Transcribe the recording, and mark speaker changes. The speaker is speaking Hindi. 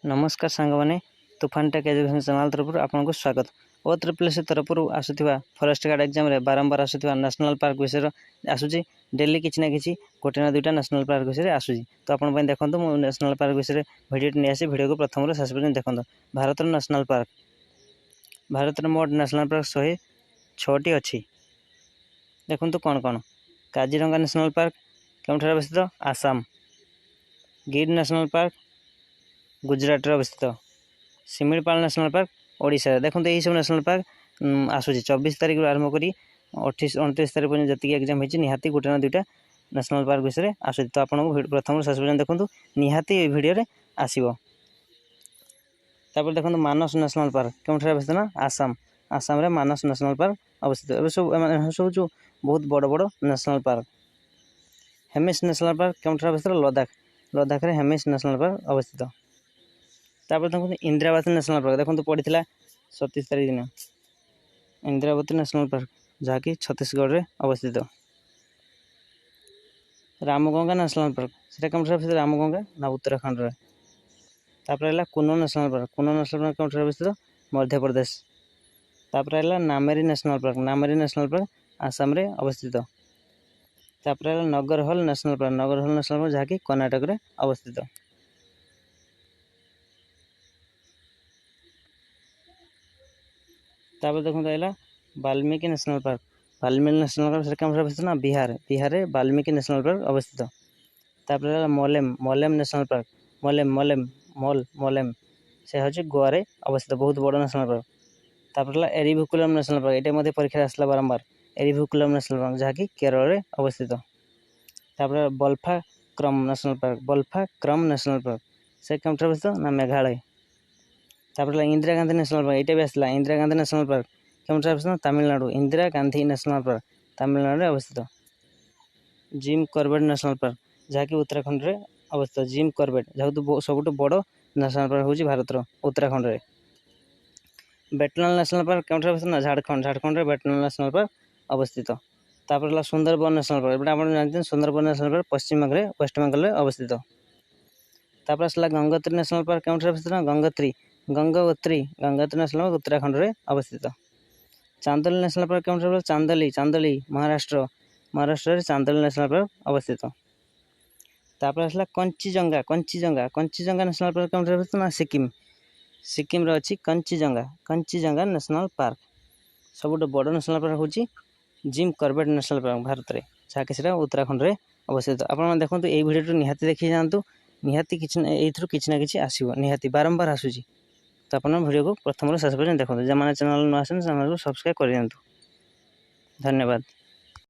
Speaker 1: नमस्कार सांगने तुफान टेक एजुकेशन चैनल तरफ आपको स्वागत। OSSC तरफ आसुवा फॉरेस्ट गार्ड एग्जाम रे बारंबार आसुवा नेशनल पार्क विषय आसूची डेली किसी ना कि गोटे ना दुईटा नेशनल पार्क विषय आसूची। तो आपन देखो मुझे नेशनल पार्क विषय भिडियो नहीं आसी भिडियो को प्रथम शेष पर्यटन देखो। भारत नेशनल पार्क भारत मोट नेशनल पार्क 106टी अच्छी। देखो कौन कौन काजीरंगा नेशनल पार्क केउठार अवस्थित आसाम। गिर नेशनल पार्क गुजरात अवस्थित। Similipal national park Odisha. देखो यही सब नेशनल पार्क आसूची 24 तारीख आरंभ कर 29 तारीख पर्यटन जी एग्जाम होती निहाती गोटे ना दुईटा नेशनल पार्क विषय आसूची। तो आपको प्रथम शेष पर्यटन देखो निहाती भिडियो आसो। देखो मानस नेशनल पार्क केउठार अवस्थित ना आसाम। आसाम रे मानस नेशनल पार्क अवस्थित। सब जो बहुत बड़ बड़ national park. Hemis national park केउठार अवस्थित लद्दाख। लद्दाख रे हेमिस नेशनल पार्क अवस्थित। देखो इंद्रावती नेशनल पार्क देखो पड़ा 27 तारीख दिन इंद्रावती नेशनल पार्क जहाँकि छत्तीसगढ़ में अवस्थित। रामगंगा नेशनल पार्क से कौन रामगंगा ना उत्तराखंड रे। तापर कुनो नेशनल पार्क। कुनो नेशनल पार्क कौन अवस्थित मध्य प्रदेश। तापर Nameri national park. Nameri national park Assam रे अवस्थित। तापर नगरहल नेशनल पार्क। नगरहल नेशनल पार्क जहाँकि कर्नाटक रे अवस्थित। तापर देखो Valmiki national park. Valmiki national park से अवस्थित ना बिहार। बिहार में वाल्मीकि नेशनल पार्क अवस्थित। तापर मोलेम। Mollem national park. मोलेम मोलेम मोल मोलेम से हूँ गोवा रे अवस्थित बहुत बड़ नेशनल पार्क। तापर एरिभिकुलम नेशनल पार्क ये परीक्षा आसला बारंबार। एरिभिकुलम नेशनल पार्क जहाँकि केरल में अवस्थित। तापर बल्फाक्रम नेशनल पार्क। बल्फाक्रम नेशनल पार्क से कौन अवस्थित ना मेघालय। तापर इंदिरा गांधी नेशनल पार्क ये भी आसला। इंदिरा गांधी नेशनल पार्क केउठार अवस्थित तमिलनाडु। इंदिरा गांधी नेशनल पार्क तमिलनाडु में अवस्थित। जिम कॉर्बेट नेशनल पार्क जहाँकि उत्तराखंड में अवस्थित। जिम कॉर्बेट जहाँ सब बड़ नेशनल पार्क हूँ भारत उत्तराखंड में। बेटनल नेशनल पार्क केउठार अवस्थित ना झारखंड। झारखंड में बेटनल नेशनल पार्क अवस्थित। तापर सुंदरबन नेशनल पार्क आप जानते हैं सुंदरबन नेशनल पार्क पश्चिम बंगाल वेस्ट बेंगल में अवस्थित। तापर आसला गंगोत्री नेशनल पार्क केउठार अवस्थित ना गंगोत्री। गंगोत्री गंगोत्री नेशनल पार्क उत्तराखंड में अवस्थित। चांदोली नेशनल पार्क केउठार चांदोली। चांदोली महाराष्ट्र। महाराष्ट्र चांदोली नेशनल पार्क अवस्थित। तापर आसला कंचीजंगा। कंचीजंगा कंचीजंगा नेशनल पार्क केउठार अवस्थित ना सिक्किम। सिक्किम रे अछि कंचीजंगा। कंचीजंगा नेशनल पार्क सबुठ बड़ नेशनल पार्क हूँ Jim Corbett national park Bharat में जहाँकि से उत्तराखंड में अवस्थित। आप देखो ये भिडियो निहाती देखी जातु निहाती किसी ना कि आसो निहाती बारंबार आसूची। तो आप भिडियो को प्रथम शेष पर्यटन देखो। जो मैंने चैनल न आसन चैनल को सब्सक्राइब कर दियंतु। धन्यवाद।